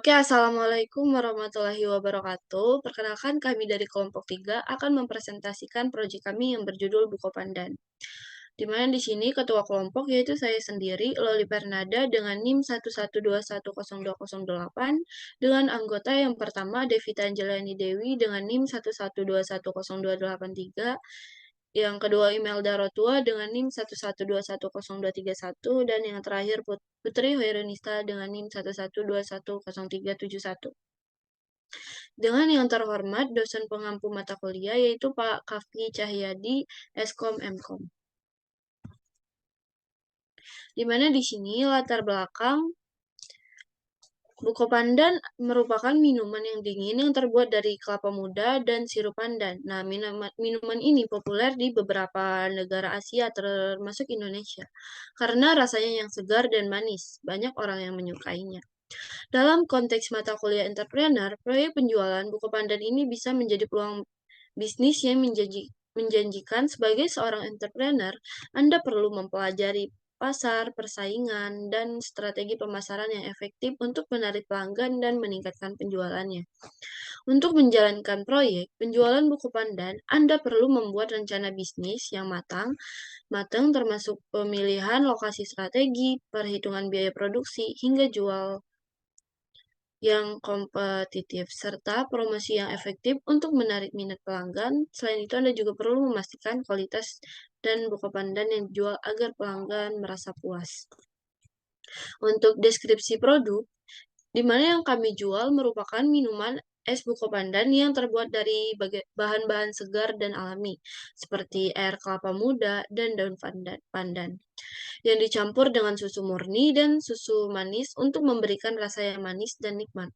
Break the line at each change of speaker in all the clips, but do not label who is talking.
Oke, Assalamualaikum warahmatullahi wabarakatuh. Perkenalkan kami dari kelompok 3 akan mempresentasikan proyek kami yang berjudul Buko Pandan. Di mana di sini ketua kelompok yaitu saya sendiri, Loli Pernada dengan NIM 112102008, dengan anggota yang pertama Devita Angelani Dewi dengan NIM 112102283, yang kedua Imelda Rotua dengan NIM 1121021, dan yang terakhir Putri Hoirunisa dengan NIM 1121031. Dengan yang terhormat dosen pengampu mata kuliah yaitu Pak Kaffi Cahyadi, Eskom Mkom. Di mana di sini latar belakang Buko Pandan merupakan minuman yang dingin yang terbuat dari kelapa muda dan sirup pandan. Nah, minuman ini populer di beberapa negara Asia termasuk Indonesia karena rasanya yang segar dan manis. Banyak orang yang menyukainya. Dalam konteks mata kuliah entrepreneur, proyek penjualan buku pandan ini bisa menjadi peluang bisnis yang menjanjikan. Sebagai seorang entrepreneur, Anda perlu mempelajari pasar, persaingan, dan strategi pemasaran yang efektif untuk menarik pelanggan dan meningkatkan penjualannya. Untuk menjalankan proyek penjualan buku pandan, Anda perlu membuat rencana bisnis yang matang termasuk pemilihan lokasi strategi, perhitungan biaya produksi, hingga jual yang kompetitif, serta promosi yang efektif untuk menarik minat pelanggan. Selain itu, Anda juga perlu memastikan kualitas dan buku pandan yang dijual agar pelanggan merasa puas. Untuk deskripsi produk, di mana yang kami jual merupakan minuman es buko pandan yang terbuat dari bahan-bahan segar dan alami, seperti air kelapa muda dan daun pandan, yang dicampur dengan susu murni dan susu manis untuk memberikan rasa yang manis dan nikmat.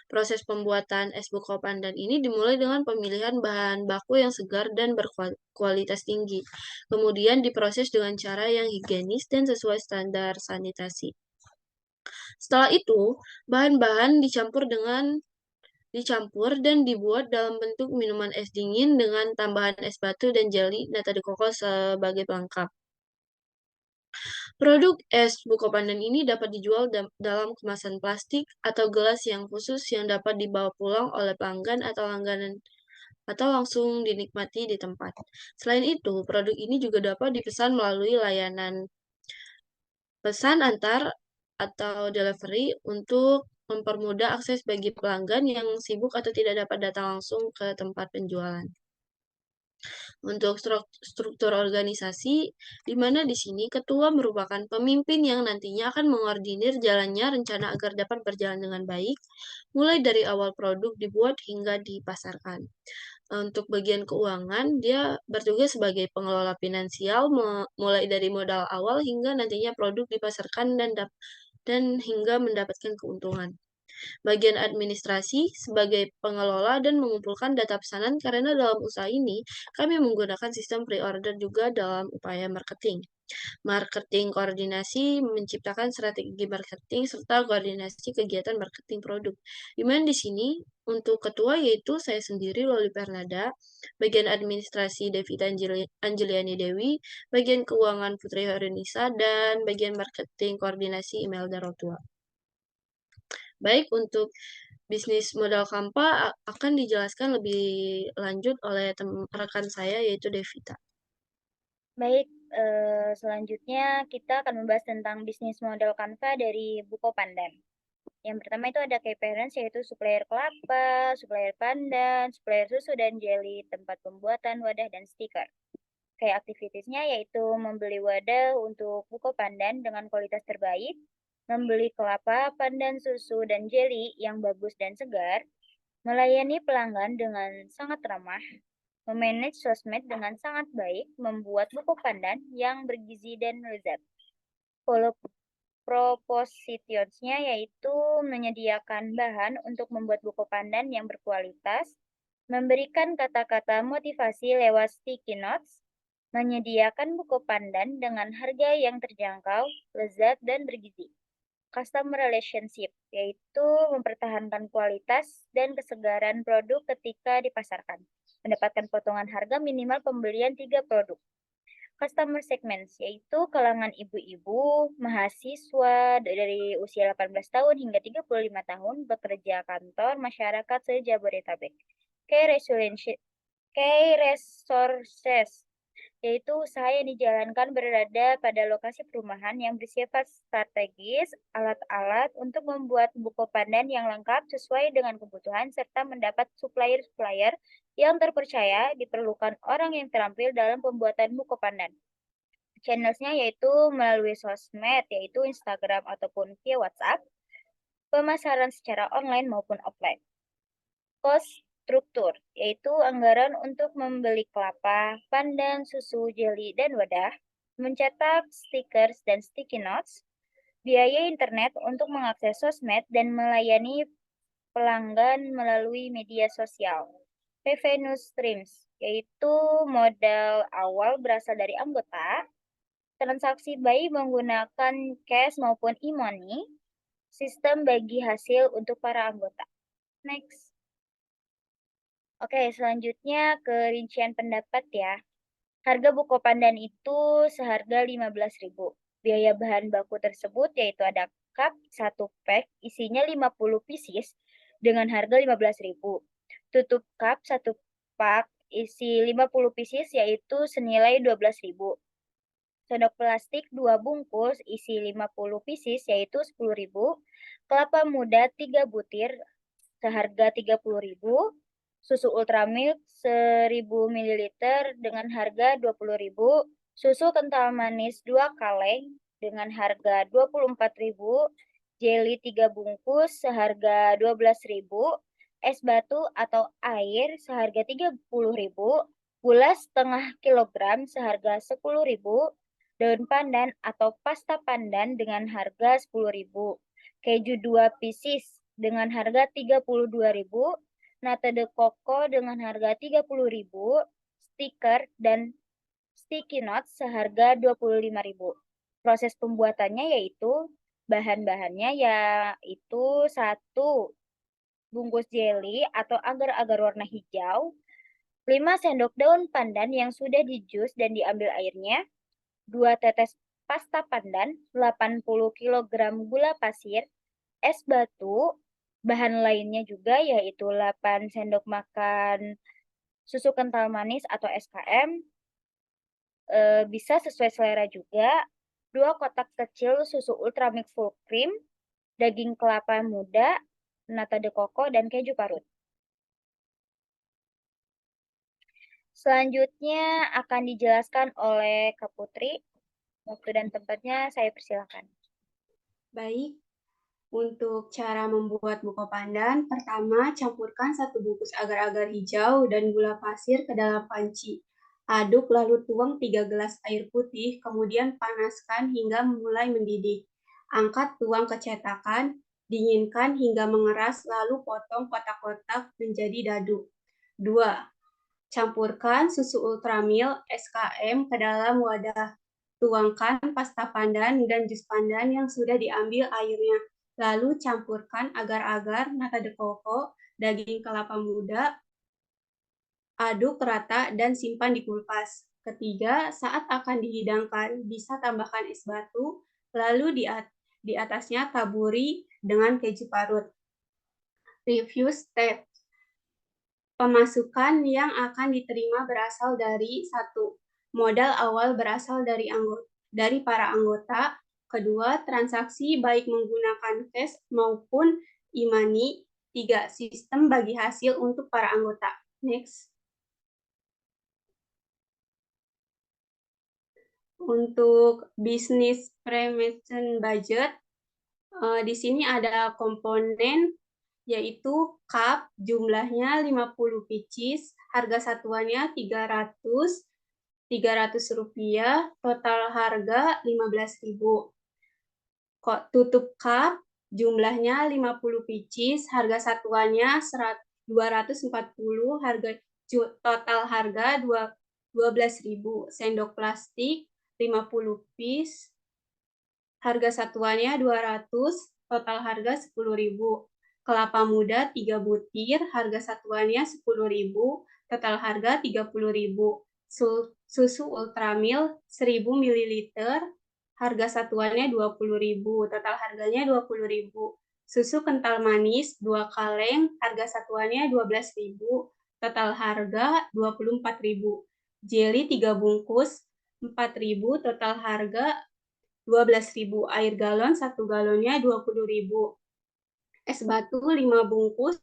Proses pembuatan es buko pandan ini dimulai dengan pemilihan bahan baku yang segar dan berkualitas tinggi, kemudian diproses dengan cara yang higienis dan sesuai standar sanitasi. Setelah itu, bahan-bahan dicampur dan dibuat dalam bentuk minuman es dingin dengan tambahan es batu dan jeli nata de coco sebagai pelengkap. Produk es buko pandan ini dapat dijual dalam kemasan plastik atau gelas yang khusus yang dapat dibawa pulang oleh pelanggan atau langganan atau langsung dinikmati di tempat. Selain itu, produk ini juga dapat dipesan melalui layanan pesan antar atau delivery untuk mempermudah akses bagi pelanggan yang sibuk atau tidak dapat datang langsung ke tempat penjualan. Untuk struktur organisasi, di mana di sini ketua merupakan pemimpin yang nantinya akan mengordinir jalannya rencana agar dapat berjalan dengan baik, mulai dari awal produk dibuat hingga dipasarkan. Untuk bagian keuangan, dia bertugas sebagai pengelola finansial mulai dari modal awal hingga nantinya produk dipasarkan dan hingga mendapatkan keuntungan. Bagian administrasi sebagai pengelola dan mengumpulkan data pesanan karena dalam usaha ini kami menggunakan sistem pre-order juga dalam upaya marketing. Marketing koordinasi menciptakan strategi marketing serta koordinasi kegiatan marketing produk. Di mana di sini untuk ketua yaitu saya sendiri Loli Pernada, bagian administrasi Devita Anjeliani Dewi, bagian keuangan Putri Horenisa, dan bagian marketing koordinasi Imelda Rotua. Baik, untuk bisnis modal Kampa akan dijelaskan lebih lanjut oleh rekan saya yaitu Devita.
Baik, selanjutnya kita akan membahas tentang bisnis model Canva dari Buko Pandan. Yang pertama itu ada key parents yaitu supplier kelapa, supplier pandan, supplier susu dan jelly, tempat pembuatan wadah dan stiker. Kayak aktivitiesnya yaitu membeli wadah untuk Buko Pandan dengan kualitas terbaik, membeli kelapa, pandan, susu, dan jelly yang bagus dan segar, melayani pelanggan dengan sangat ramah, memanage sosmed dengan sangat baik, membuat buku pandan yang bergizi dan lezat. Follow propositions-nya yaitu menyediakan bahan untuk membuat buku pandan yang berkualitas, memberikan kata-kata motivasi lewat sticky notes, menyediakan buku pandan dengan harga yang terjangkau, lezat, dan bergizi. Customer relationship, yaitu mempertahankan kualitas dan kesegaran produk ketika dipasarkan. Mendapatkan potongan harga minimal pembelian 3 produk. customer segments, yaitu kalangan ibu-ibu, mahasiswa dari usia 18 tahun hingga 35 tahun bekerja kantor masyarakat se-Jabodetabek. Key resources, yaitu usaha yang dijalankan berada pada lokasi perumahan yang bersifat strategis, alat-alat untuk membuat buku pandan yang lengkap sesuai dengan kebutuhan, serta mendapat supplier-supplier yang terpercaya diperlukan orang yang terampil dalam pembuatan buku pandan. Channels-nya yaitu melalui sosmed, yaitu Instagram ataupun via WhatsApp, pemasaran secara online maupun offline. Cost struktur, yaitu anggaran untuk membeli kelapa, pandan, susu, jeli, dan wadah, mencetak stickers dan sticky notes, biaya internet untuk mengakses sosmed dan melayani pelanggan melalui media sosial. Revenue streams, yaitu modal awal berasal dari anggota, transaksi baik menggunakan cash maupun e-money, sistem bagi hasil untuk para anggota. Next. Oke, selanjutnya ke rincian pendapat ya. Harga buku pandan itu seharga 15.000. Biaya bahan baku tersebut yaitu ada cup 1 pack isinya 50 pieces dengan harga 15.000. Tutup cup 1 pack isi 50 pieces yaitu senilai 12.000. Sendok plastik 2 bungkus isi 50 pieces yaitu 10.000. Kelapa muda 3 butir seharga 30.000. Susu Ultramilk 1000 ml dengan harga 20.000, susu kental manis 2 kaleng dengan harga 24.000, jeli 3 bungkus seharga 12.000, es batu atau air seharga 30.000, gula setengah kilogram seharga 10.000, daun pandan atau pasta pandan dengan harga 10.000, keju 2 pieces dengan harga 32.000, nata de coco dengan harga 30.000, stiker dan sticky notes seharga 25.000. Proses pembuatannya yaitu bahan-bahannya yaitu 1 bungkus jeli atau agar-agar warna hijau, 5 sendok daun pandan yang sudah dijus dan diambil airnya, 2 tetes pasta pandan, 80 kg gula pasir, es batu, bahan lainnya juga yaitu 8 sendok makan susu kental manis atau SKM, bisa sesuai selera juga, 2 kotak kecil susu Ultramilk full cream, daging kelapa muda, nata de coco, dan keju parut. Selanjutnya akan dijelaskan oleh Kak Putri. Waktu dan tempatnya saya persilakan.
Baik, untuk cara membuat buko pandan, pertama campurkan 1 bungkus agar-agar hijau dan gula pasir ke dalam panci. Aduk lalu tuang 3 gelas air putih, kemudian panaskan hingga mulai mendidih. Angkat tuang ke cetakan, dinginkan hingga mengeras, lalu potong kotak-kotak menjadi dadu. 2. Campurkan susu Ultramilk SKM ke dalam wadah. Tuangkan pasta pandan dan jus pandan yang sudah diambil airnya. Lalu campurkan agar-agar, nata de coco, daging kelapa muda, aduk rata dan simpan di kulkas. Ketiga, saat akan dihidangkan, bisa tambahkan es batu, lalu di atasnya taburi dengan keju parut. Review step. Pemasukan yang akan diterima berasal dari 1. Modal awal berasal dari para anggota. Kedua, transaksi baik menggunakan cash maupun e-money. 3. Sistem bagi hasil untuk para anggota. Next. Untuk bisnis promotion budget, di sini ada komponen yaitu cup, jumlahnya 50 pieces, harga satuannya 300 rupiah, total harga 15.000. Tutup cup, jumlahnya 50 pieces, harga satuannya 240, total harga 12.000. Sendok plastik 50 piece, harga satuannya 200, total harga 10.000. Kelapa muda 3 butir, harga satuannya 10.000, total harga 30.000. Susu Ultramil 1000 ml, harga satuannya 20.000, total harganya 20.000. Susu kental manis 2 kaleng, harga satuannya 12.000, total harga 24.000. Jeli 3 bungkus 4.000, total harga 12.000. Air galon 1 galonnya 20.000. Es batu 5 bungkus,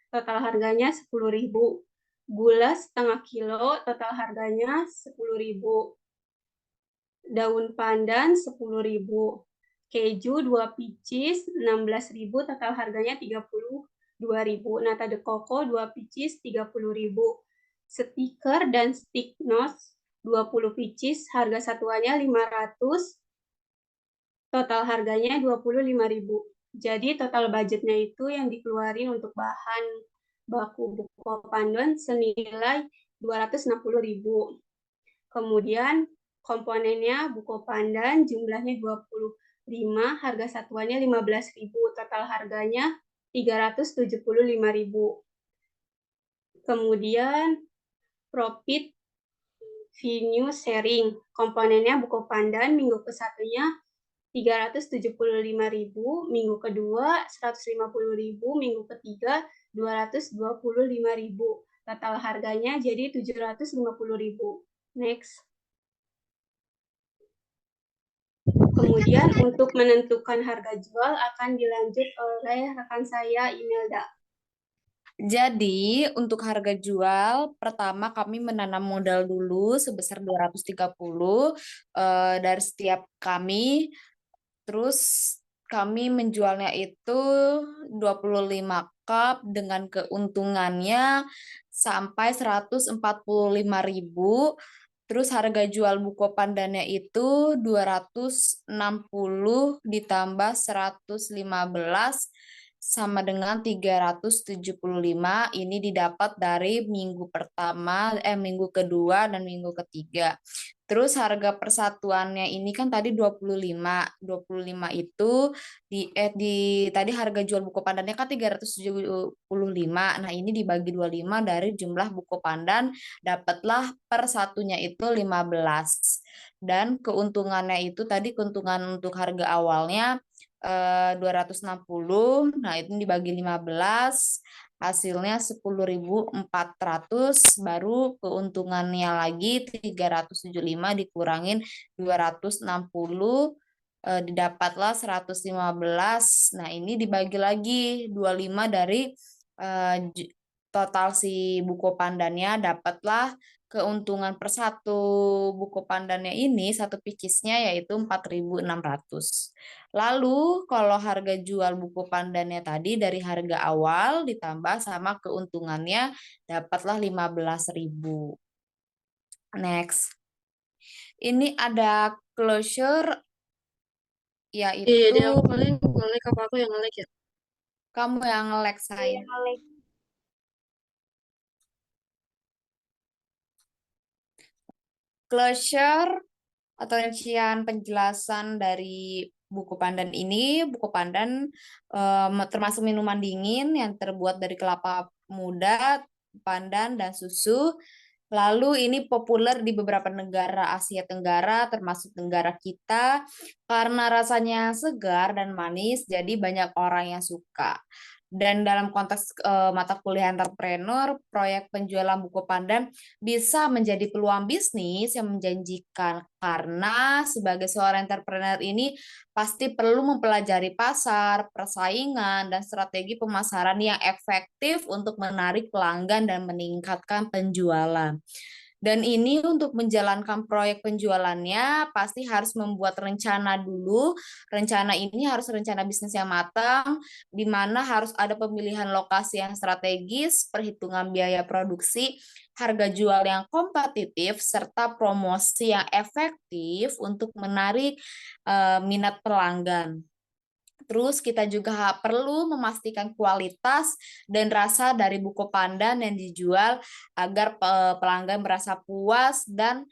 total harganya 10.000. Gula setengah kilo, total harganya 10.000. Daun pandan 10.000. Keju 2 pieces 16.000, total harganya 32.000. Nata de coco 2 pieces 30.000. Stiker dan stick notes 20 pieces, harga satuannya 500, total harganya 25.000. Jadi total budgetnya itu yang dikeluarin untuk bahan baku buko pandan senilai 260.000. Kemudian komponennya buko pandan jumlahnya 25, harga satuannya 15.000, total harganya 375.000. Kemudian profit venue sharing, komponennya buko pandan minggu ke-1-nya 375.000, minggu kedua 150.000, minggu ketiga 225.000. Total harganya jadi 750.000. Next. Kemudian untuk menentukan harga jual akan dilanjut oleh rekan saya Imelda.
Jadi untuk harga jual pertama kami menanam modal dulu sebesar 230 dari setiap kami. Terus kami menjualnya itu 25 cup dengan keuntungannya sampai 145.000. Terus harga jual buko pandannya itu 260 ditambah 115 sama dengan 375. Ini didapat dari minggu kedua dan minggu ketiga. Terus harga persatuannya ini kan tadi 25. 25 itu tadi harga jual buko pandannya kan 375. Nah, ini dibagi 25 dari jumlah buko pandan, dapatlah per satunya itu 15. Dan keuntungannya itu tadi keuntungan untuk harga awalnya 260. Nah, itu dibagi 15. Hasilnya 10.400, baru keuntungannya lagi 375 dikurangin 260, didapatlah 115. Nah, ini dibagi lagi 25 dari total si buko pandannya, dapatlah keuntungan per satu buko pandannya ini, satu picisnya yaitu 4.600. Lalu kalau harga jual buku pandannya tadi dari harga awal ditambah sama keuntungannya dapatlah 15.000. Next. Ini ada closure yaitu
Iya, aku paling nge-like apa aku yang nge-like ya?
kamu yang nge-like saya. Closure atau rincian penjelasan dari buku pandan ini. Buku pandan termasuk minuman dingin yang terbuat dari kelapa muda, pandan, dan susu. Lalu ini populer di beberapa negara Asia Tenggara, termasuk negara kita, karena rasanya segar dan manis, jadi banyak orang yang suka. Dan dalam konteks mata kuliah entrepreneur, proyek penjualan buku pandan bisa menjadi peluang bisnis yang menjanjikan, karena sebagai seorang entrepreneur ini pasti perlu mempelajari pasar, persaingan, dan strategi pemasaran yang efektif untuk menarik pelanggan dan meningkatkan penjualan. Dan ini untuk menjalankan proyek penjualannya pasti harus membuat rencana dulu. Rencana ini harus rencana bisnis yang matang, di mana harus ada pemilihan lokasi yang strategis, perhitungan biaya produksi, harga jual yang kompetitif, serta promosi yang efektif untuk menarik minat pelanggan. Terus kita juga perlu memastikan kualitas dan rasa dari buku pandan yang dijual agar pelanggan merasa puas dan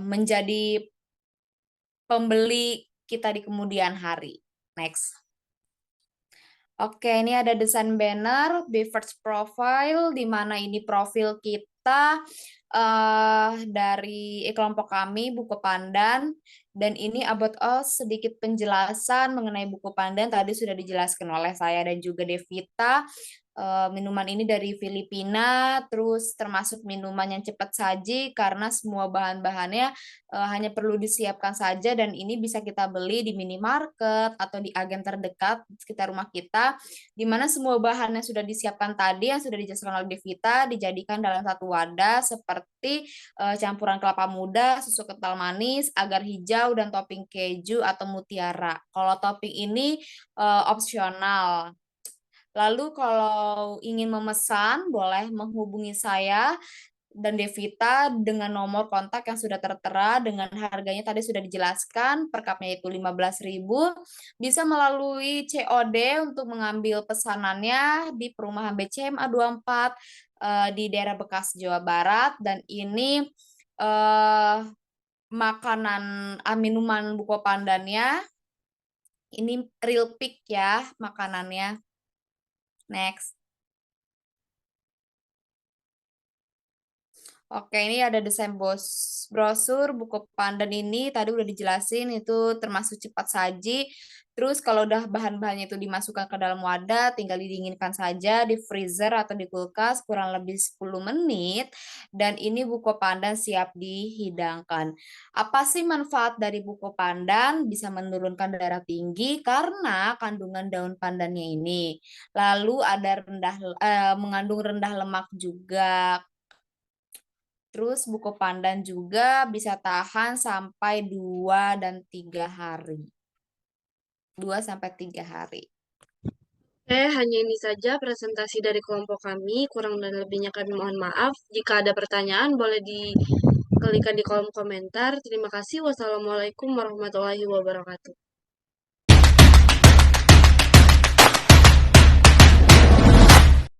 menjadi pembeli kita di kemudian hari. Next. Oke, ini ada desain banner, Beavers Profile, di mana ini profil kita kita dari kelompok kami Buko Pandan, dan ini about us sedikit penjelasan mengenai Buko Pandan tadi sudah dijelaskan oleh saya dan juga Devita. Minuman ini dari Filipina, terus termasuk minuman yang cepat saji karena semua bahan-bahannya hanya perlu disiapkan saja, dan ini bisa kita beli di minimarket atau di agen terdekat di sekitar rumah kita, di mana semua bahan yang sudah disiapkan tadi yang sudah dijelaskan oleh Devita dijadikan dalam satu wadah seperti campuran kelapa muda, susu kental manis, agar hijau, dan topping keju atau mutiara. Kalau topping ini opsional. Lalu kalau ingin memesan, boleh menghubungi saya dan Devita dengan nomor kontak yang sudah tertera, dengan harganya tadi sudah dijelaskan, per cupnya itu 15.000. Bisa melalui COD untuk mengambil pesanannya di perumahan BCMA 24 di daerah Bekasi, Jawa Barat. Dan ini minuman Buko Pandannya. Ini real pick ya makanannya. Next. Oke, ini ada desain brosur Buko Pandan ini tadi udah dijelasin itu termasuk cepat saji. Terus kalau udah bahan-bahannya itu dimasukkan ke dalam wadah, tinggal didinginkan saja di freezer atau di kulkas kurang lebih 10 menit. Dan ini Buko Pandan siap dihidangkan. Apa sih manfaat dari Buko Pandan? Bisa menurunkan darah tinggi karena kandungan daun pandannya ini. Lalu ada mengandung rendah lemak juga. Terus Buko Pandan juga bisa tahan sampai 2 dan 3 hari. 2 sampai 3 hari.
Hanya ini saja presentasi dari kelompok kami. Kurang dan lebihnya kami mohon maaf. Jika ada pertanyaan, boleh dikalikan di kolom komentar. Terima kasih. Wassalamualaikum warahmatullahi wabarakatuh.